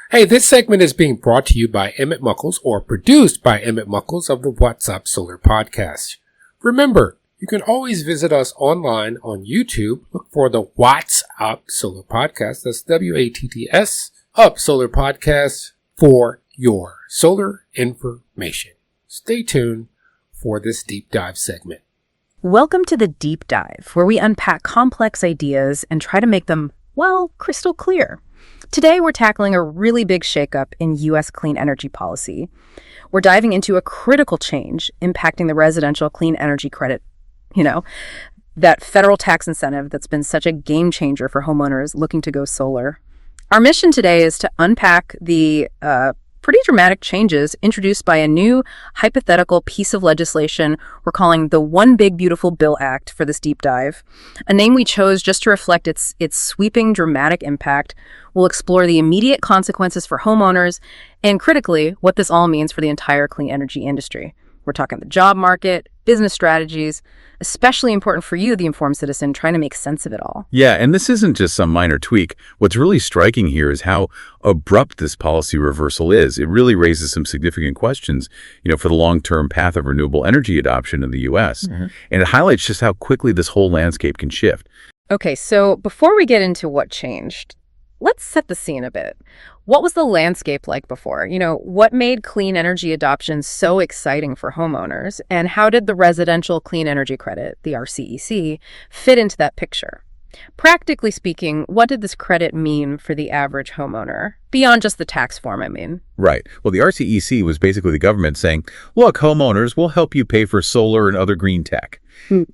Hey, this segment is being brought to you by Emmett Muckles or produced by Emmett Muckles of the What's Up Solar Podcast. Remember, you can always visit us online on YouTube. Look for the What's Up Solar Podcast. That's WATTS Up Solar Podcast for your solar information. Stay tuned for this deep dive segment. Welcome to the Deep Dive, where we unpack complex ideas and try to make them, well, crystal clear. Today, we're tackling a really big shakeup in U.S. clean energy policy. We're diving into a critical change impacting the residential clean energy credit, that federal tax incentive that's been such a game changer for homeowners looking to go solar. Our mission today is to unpack the pretty dramatic changes introduced by a new hypothetical piece of legislation we're calling the One Big Beautiful Bill Act for this deep dive, a name we chose just to reflect its sweeping, dramatic impact. We'll explore the immediate consequences for homeowners and, critically, what this all means for the entire clean energy industry. We're talking the job market, business strategies, especially important for you, the informed citizen, trying to make sense of it all. Yeah, and this isn't just some minor tweak. What's really striking here is how abrupt this policy reversal is. It really raises some significant questions, for the long-term path of renewable energy adoption in the U.S. Mm-hmm. And it highlights just how quickly this whole landscape can shift. Okay, so before we get into what changed, let's set the scene a bit. What was the landscape like before? What made clean energy adoption so exciting for homeowners? And how did the Residential Clean Energy Credit, the RCEC, fit into that picture? Practically speaking, what did this credit mean for the average homeowner? Beyond just the tax form, I mean. Right. Well, the RCEC was basically the government saying, look, homeowners, we'll help you pay for solar and other green tech.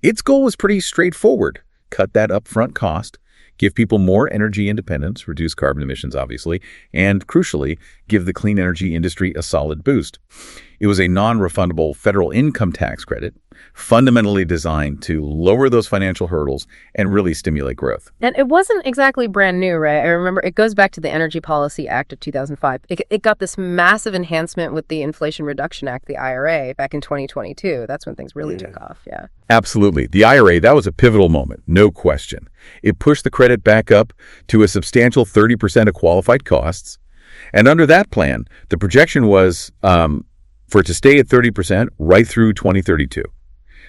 Its goal was pretty straightforward. Cut that upfront cost, give people more energy independence, reduce carbon emissions, obviously, and crucially, give the clean energy industry a solid boost. It was a non-refundable federal income tax credit, fundamentally designed to lower those financial hurdles and really stimulate growth. And it wasn't exactly brand new, right? I remember it goes back to the Energy Policy Act of 2005. It got this massive enhancement with the Inflation Reduction Act, the IRA, back in 2022. That's when things really took off, yeah. Absolutely. The IRA, that was a pivotal moment, no question. It pushed the credit back up to a substantial 30% of qualified costs. And under that plan, the projection was for it to stay at 30% right through 2032.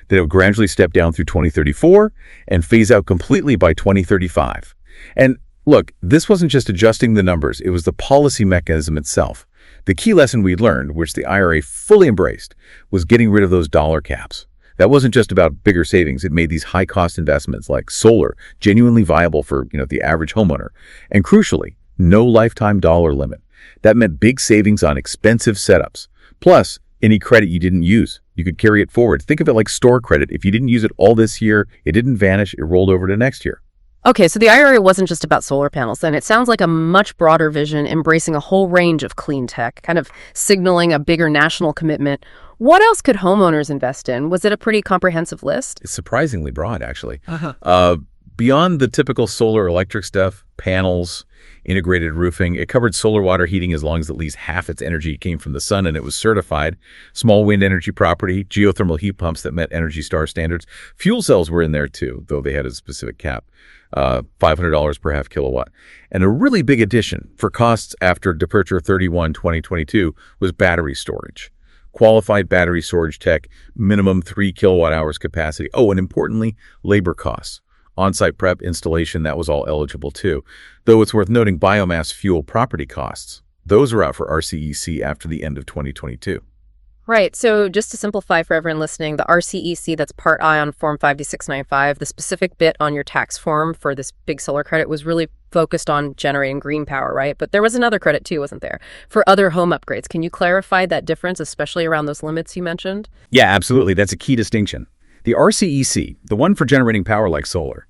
Then it would gradually step down through 2034 and phase out completely by 2035. And look, this wasn't just adjusting the numbers, it was the policy mechanism itself. The key lesson we learned, which the IRA fully embraced, was getting rid of those dollar caps. That wasn't just about bigger savings. It made these high-cost investments like solar genuinely viable for, the average homeowner. And crucially, no lifetime dollar limit. That meant big savings on expensive setups. Plus, any credit you didn't use, you could carry it forward. Think of it like store credit. If you didn't use it all this year, it didn't vanish, it rolled over to next year. Okay, so the IRA wasn't just about solar panels then. It sounds like a much broader vision, embracing a whole range of clean tech, kind of signaling a bigger national commitment. What else could homeowners invest in? Was it a pretty comprehensive list? It's surprisingly broad, actually. Beyond the typical solar electric stuff, panels, integrated roofing, it covered solar water heating as long as at least half its energy came from the sun and it was certified, small wind energy property, geothermal heat pumps that met Energy Star standards. Fuel cells were in there too, though they had a specific cap, $500 per half kilowatt. And a really big addition for costs after Departure 31-2022 was battery storage. Qualified battery storage tech, minimum 3 kilowatt hours capacity. Oh, and importantly, labor costs. On-site prep, installation, that was all eligible too. Though it's worth noting biomass fuel property costs. Those are out for RCEC after the end of 2022. Right. So just to simplify for everyone listening, the RCEC, that's Part I on Form 52695, the specific bit on your tax form for this big solar credit was really focused on generating green power, right? But there was another credit too, wasn't there? For other home upgrades. Can you clarify that difference, especially around those limits you mentioned? Yeah, absolutely. That's a key distinction. The RCEC, the one for generating power like solar,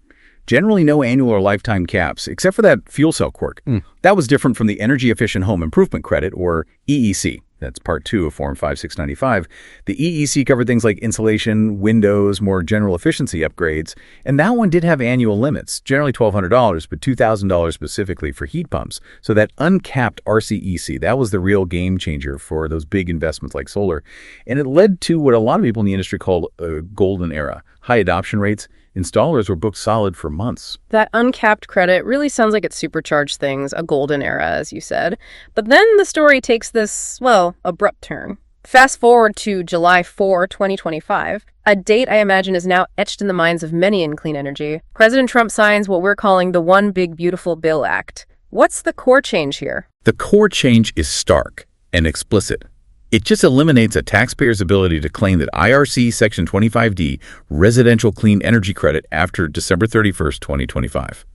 generally no annual or lifetime caps, except for that fuel cell quirk. That was different from the Energy Efficient Home Improvement Credit, or EEC. That's Part 2 of Form 5695. The EEC covered things like insulation, windows, more general efficiency upgrades, and that one did have annual limits, generally $1,200, but $2,000 specifically for heat pumps. So that uncapped RCEC, that was the real game changer for those big investments like solar. And it led to what a lot of people in the industry called a golden era, high adoption rates, Installers were booked solid for months. That uncapped credit really sounds like it supercharged things, a golden era, as you said. But then the story takes this, well, abrupt turn. Fast forward to July 4, 2025, a date I imagine is now etched in the minds of many in clean energy. President Trump signs what we're calling the One Big Beautiful Bill Act. What's the core change here? The core change is stark and explicit. It just eliminates a taxpayer's ability to claim that IRC Section 25D residential clean energy credit after December 31st, 2025.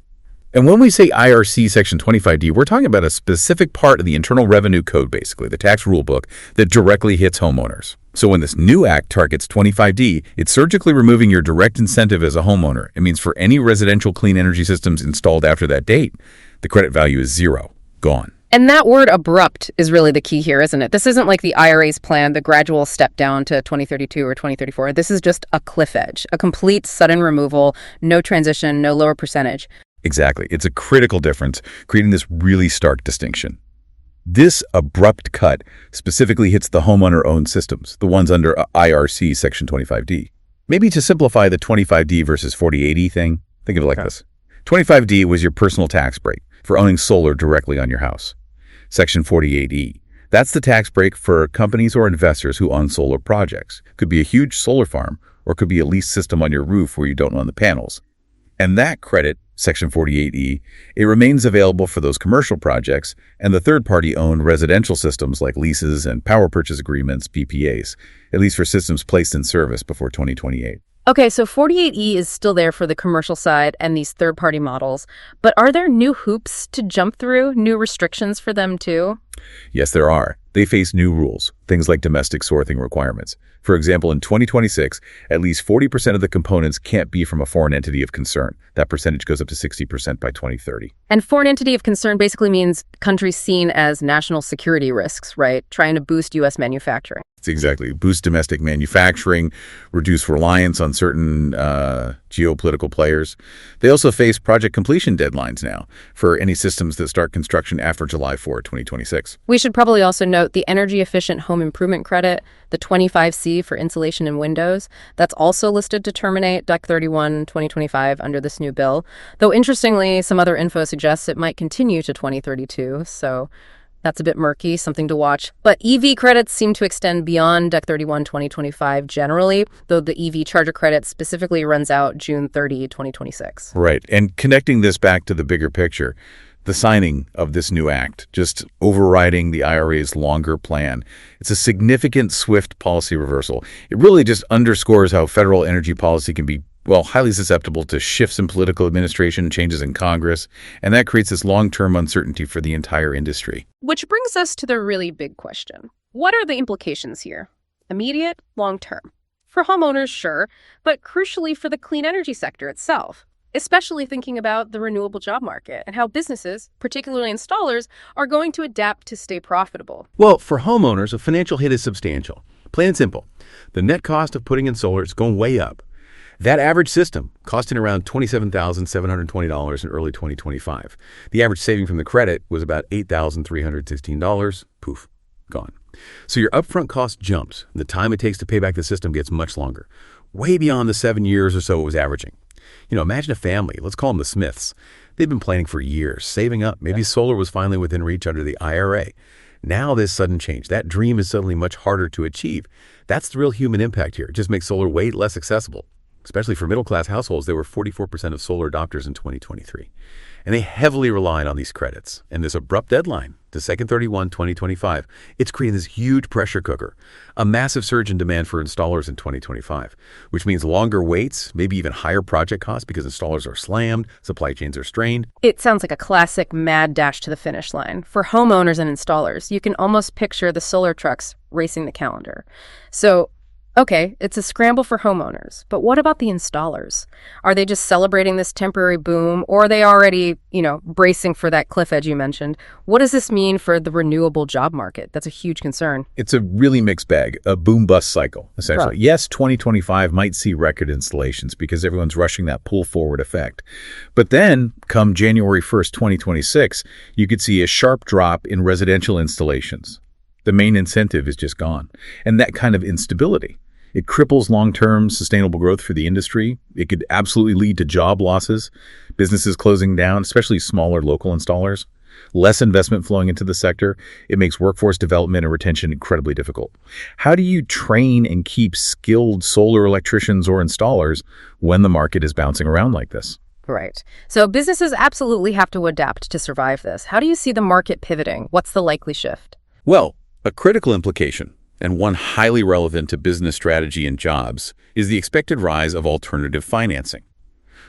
And when we say IRC Section 25D, we're talking about a specific part of the Internal Revenue Code, basically, the tax rule book, that directly hits homeowners. So when this new act targets 25D, it's surgically removing your direct incentive as a homeowner. It means for any residential clean energy systems installed after that date, the credit value is zero, gone. And that word abrupt is really the key here, isn't it? This isn't like the IRA's plan, the gradual step down to 2032 or 2034. This is just a cliff edge, a complete sudden removal, no transition, no lower percentage. Exactly. It's a critical difference, creating this really stark distinction. This abrupt cut specifically hits the homeowner-owned systems, the ones under IRC Section 25D. Maybe to simplify the 25D versus 48E thing, think of it like this. 25D was your personal tax break for owning solar directly on your house. Section 48E, that's the tax break for companies or investors who own solar projects. Could be a huge solar farm or could be a leased system on your roof where you don't own the panels. And that credit, Section 48E, it remains available for those commercial projects and the third-party owned residential systems like leases and power purchase agreements, PPAs, at least for systems placed in service before 2028. Okay, so 48E is still there for the commercial side and these third-party models, but are there new hoops to jump through, new restrictions for them too? Yes, there are. They face new rules, things like domestic sourcing requirements. For example, in 2026, at least 40% of the components can't be from a foreign entity of concern. That percentage goes up to 60% by 2030. And foreign entity of concern basically means countries seen as national security risks, right? Trying to boost U.S. manufacturing. Exactly. Boost domestic manufacturing, reduce reliance on certain geopolitical players. They also face project completion deadlines now for any systems that start construction after July 4, 2026. We should probably also note the energy efficient home improvement credit, the 25C for insulation and windows. That's also listed to terminate DEC 31, 2025 under this new bill. Though interestingly, some other info suggests it might continue to 2032. So that's a bit murky, something to watch. But EV credits seem to extend beyond DEC 31 2025 generally, though the EV charger credit specifically runs out June 30, 2026. Right. And connecting this back to the bigger picture, the signing of this new act, just overriding the IRA's longer plan, it's a significant, swift policy reversal. It really just underscores how federal energy policy can be highly susceptible to shifts in political administration, changes in Congress, and that creates this long-term uncertainty for the entire industry. Which brings us to the really big question. What are the implications here? Immediate, long-term. For homeowners, sure, but crucially for the clean energy sector itself, especially thinking about the renewable job market and how businesses, particularly installers, are going to adapt to stay profitable. Well, for homeowners, a financial hit is substantial. Plain and simple. The net cost of putting in solar is going way up. That average system costing around $27,720 in early 2025. The average saving from the credit was about $8,316. Poof, gone. So your upfront cost jumps. The time it takes to pay back the system gets much longer, way beyond the 7 years or so it was averaging. Imagine a family, let's call them the Smiths. They've been planning for years, saving up. Maybe solar was finally within reach under the IRA. Now this sudden change, that dream is suddenly much harder to achieve. That's the real human impact here. It just makes solar way less accessible. Especially for middle-class households, there were 44% of solar adopters in 2023. And they heavily relied on these credits. And this abrupt deadline, December 31, 2025, it's creating this huge pressure cooker, a massive surge in demand for installers in 2025, which means longer waits, maybe even higher project costs because installers are slammed, supply chains are strained. It sounds like a classic mad dash to the finish line. For homeowners and installers, you can almost picture the solar trucks racing the calendar. So, okay, it's a scramble for homeowners, but what about the installers? Are they just celebrating this temporary boom, or are they already, bracing for that cliff edge you mentioned? What does this mean for the renewable job market? That's a huge concern. It's a really mixed bag, a boom-bust cycle, essentially. Right. Yes, 2025 might see record installations because everyone's rushing that pull-forward effect. But then, come January 1st, 2026, you could see a sharp drop in residential installations. The main incentive is just gone. And that kind of instability, It cripples long-term sustainable growth for the industry. It could absolutely lead to job losses, businesses closing down, especially smaller local installers. Less investment flowing into the sector. It makes workforce development and retention incredibly difficult. How do you train and keep skilled solar electricians or installers when the market is bouncing around like this? Right. So businesses absolutely have to adapt to survive this. How do you see the market pivoting? What's the likely shift? Well, a critical implication, and one highly relevant to business strategy and jobs, is the expected rise of alternative financing.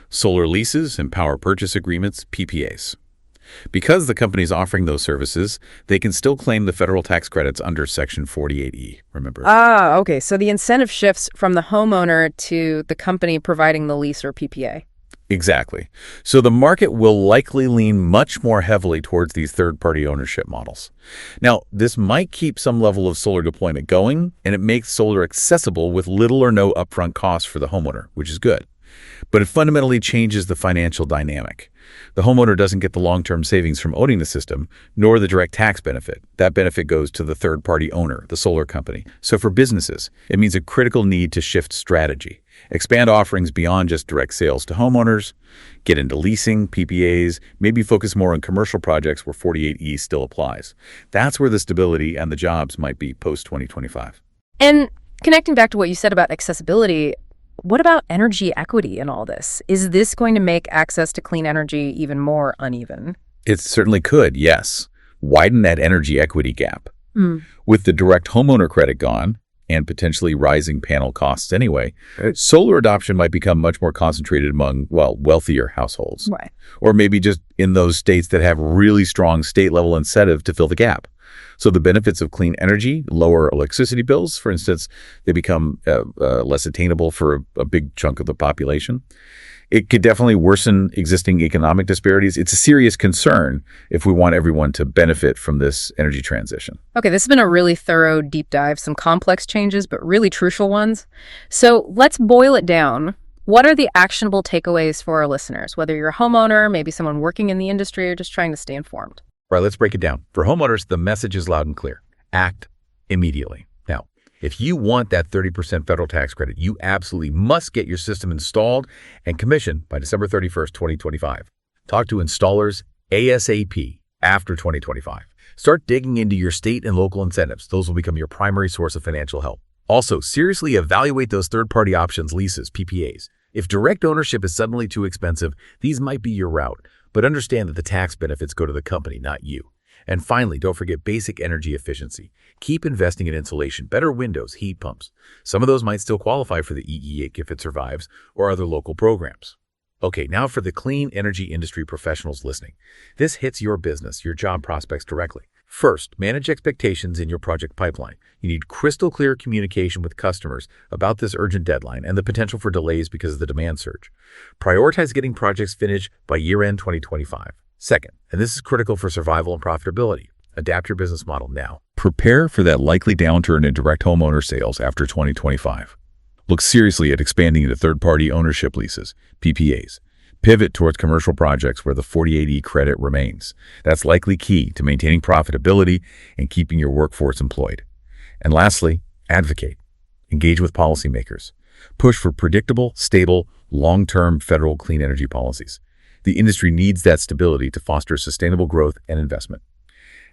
Solar leases and power purchase agreements, PPAs. Because the companies offering those services, they can still claim the federal tax credits under Section 48E, remember? Ah, okay. So the incentive shifts from the homeowner to the company providing the lease or PPA. Exactly. So the market will likely lean much more heavily towards these third-party ownership models. Now, this might keep some level of solar deployment going, and it makes solar accessible with little or no upfront costs for the homeowner, which is good. But it fundamentally changes the financial dynamic. The homeowner doesn't get the long-term savings from owning the system, nor the direct tax benefit. That benefit goes to the third-party owner, the solar company. So for businesses, it means a critical need to shift strategy. Expand offerings beyond just direct sales to homeowners, get into leasing, PPAs, maybe focus more on commercial projects where 48E still applies. That's where the stability and the jobs might be post-2025. And connecting back to what you said about accessibility, what about energy equity in all this? Is this going to make access to clean energy even more uneven? It certainly could, yes. Widen that energy equity gap. With the direct homeowner credit gone, and potentially rising panel costs anyway, solar adoption might become much more concentrated among, well, wealthier households. Right. Or maybe just in those states that have really strong state-level incentive to fill the gap. So the benefits of clean energy, lower electricity bills, for instance, they become less attainable for a big chunk of the population. It could definitely worsen existing economic disparities. It's a serious concern if we want everyone to benefit from this energy transition. Okay, this has been a really thorough deep dive, some complex changes, but really crucial ones. So let's boil it down. What are the actionable takeaways for our listeners, whether you're a homeowner, maybe someone working in the industry, or just trying to stay informed? All right, let's break it down. For homeowners, the message is loud and clear. Act immediately. Now, if you want that 30% federal tax credit, you absolutely must get your system installed and commissioned by December 31st, 2025. Talk to installers ASAP after 2025. Start digging into your state and local incentives. Those will become your primary source of financial help. Also, seriously evaluate those third-party options, leases, PPAs. If direct ownership is suddenly too expensive, these might be your route. But understand that the tax benefits go to the company, not you. And finally, don't forget basic energy efficiency. Keep investing in insulation, better windows, heat pumps. Some of those might still qualify for the EE if it survives, or other local programs. Okay, now for the clean energy industry professionals listening. This hits your business, your job prospects directly. First, manage expectations in your project pipeline. You need crystal clear communication with customers about this urgent deadline and the potential for delays because of the demand surge. Prioritize getting projects finished by year-end 2025. Second, and this is critical for survival and profitability, adapt your business model now. Prepare for that likely downturn in direct homeowner sales after 2025. Look seriously at expanding into third-party ownership leases, PPAs. Pivot towards commercial projects where the 48E credit remains. That's likely key to maintaining profitability and keeping your workforce employed. And lastly, advocate. Engage with policymakers. Push for predictable, stable, long-term federal clean energy policies. The industry needs that stability to foster sustainable growth and investment.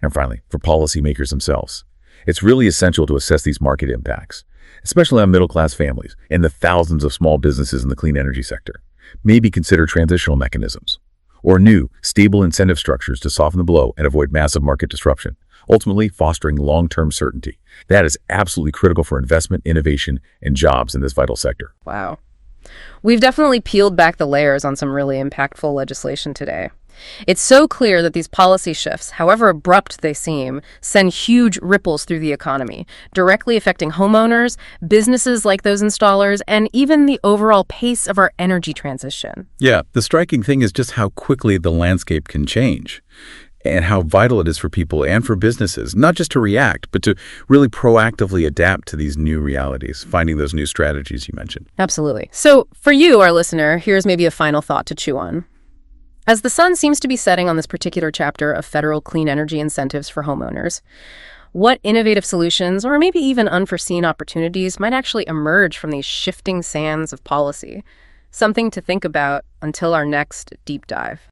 And finally, for policymakers themselves, it's really essential to assess these market impacts, especially on middle-class families and the thousands of small businesses in the clean energy sector. Maybe consider transitional mechanisms or new, stable incentive structures to soften the blow and avoid massive market disruption, ultimately fostering long-term certainty. That is absolutely critical for investment, innovation, and jobs in this vital sector. Wow. We've definitely peeled back the layers on some really impactful legislation today. It's so clear that these policy shifts, however abrupt they seem, send huge ripples through the economy, directly affecting homeowners, businesses like those installers, and even the overall pace of our energy transition. Yeah, the striking thing is just how quickly the landscape can change and how vital it is for people and for businesses, not just to react, but to really proactively adapt to these new realities, finding those new strategies you mentioned. Absolutely. So for you, our listener, here's maybe a final thought to chew on. As the sun seems to be setting on this particular chapter of federal clean energy incentives for homeowners, What innovative solutions, or maybe even unforeseen opportunities, might actually emerge from these shifting sands of policy? Something to think about until our next deep dive.